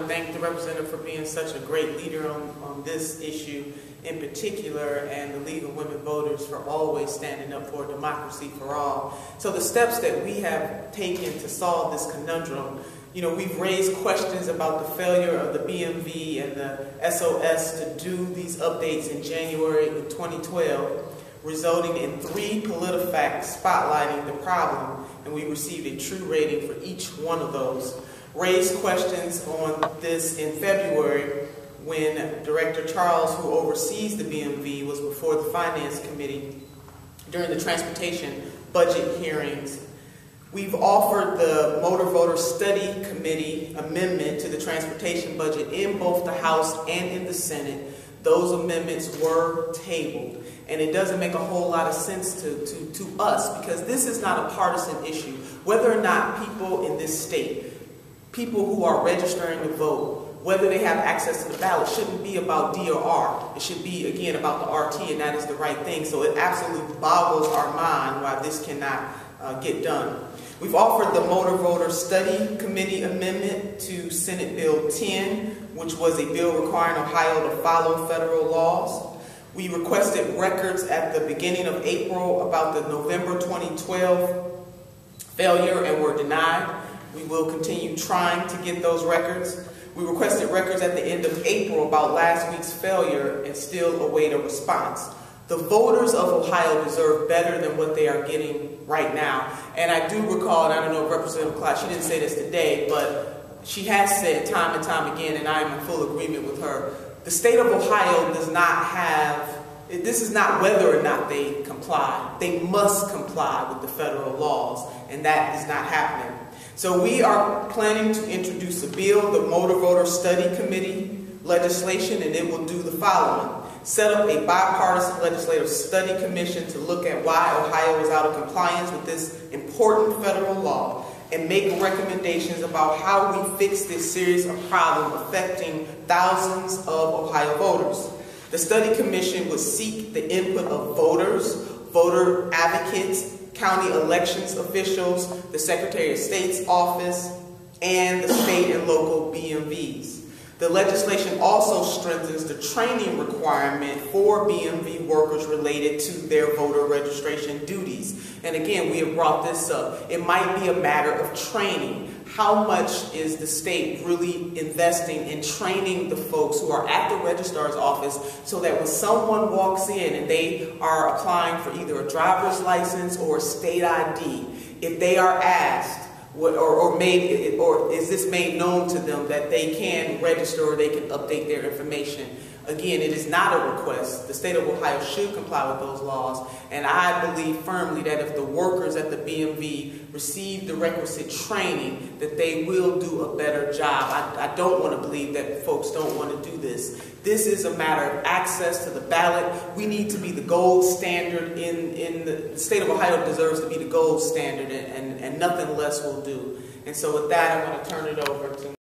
Thank the representative for being such a great leader on this issue in particular, and the League of Women Voters for always standing up for democracy for all. So the steps that we have taken to solve this conundrum, we've raised questions about the failure of the BMV and the SOS to do these updates in January of 2012, resulting in 3 PolitiFacts spotlighting the problem, and we received a true rating for each one of those. Raised questions on this in February when Director Charles, who oversees the BMV, was before the Finance Committee during the Transportation Budget hearings. We've offered the Motor Voter Study Committee amendment to the transportation budget in both the House and in the Senate. Those amendments were tabled, and it doesn't make a whole lot of sense to us, because this is not a partisan issue. Whether or not people in this state, people who are registering to vote, whether they have access to the ballot, shouldn't be about D or R. It should be, again, about the RT, and that is the right thing. So it absolutely boggles our mind why this cannot get done. We've offered the Motor Voter Study Committee amendment to Senate Bill 10, which was a bill requiring Ohio to follow federal laws. We requested records at the beginning of April about the November 2012 failure and were denied. We will continue trying to get those records. We requested records at the end of April about last week's failure and still await a response. The voters of Ohio deserve better than what they are getting right now. And I do recall, and I don't know if Representative Clark, she didn't say this today, but she has said time and time again, and I am in full agreement with her, the state of Ohio does not have, this is not whether or not they comply. They must comply with the federal laws, and that is not happening. So we are planning to introduce a bill, the Motor Voter Study Committee legislation, and it will do the following. Set up a bipartisan legislative study commission to look at why Ohio is out of compliance with this important federal law and make recommendations about how we fix this serious problem affecting thousands of Ohio voters. The study commission would seek the input of voters, voter advocates, county elections officials, the Secretary of State's office, and the state and local BMVs. The legislation also strengthens the training requirement for BMV workers related to their voter registration duties. And again, we have brought this up. It might be a matter of training. How much is the state really investing in training the folks who are at the registrar's office so that when someone walks in and they are applying for either a driver's license or a state ID, if they are asked, or is this made known to them that they can register or they can update their information? Again, it is not a request. The state of Ohio should comply with those laws, and I believe firmly that if the workers at the BMV receive the requisite training, that they will do a better job. I don't want to believe that folks don't want to do this. This is a matter of access to the ballot. We need to be the gold standard in the state of Ohio deserves to be the gold standard, and nothing less will do. And so with that, I want to turn it over to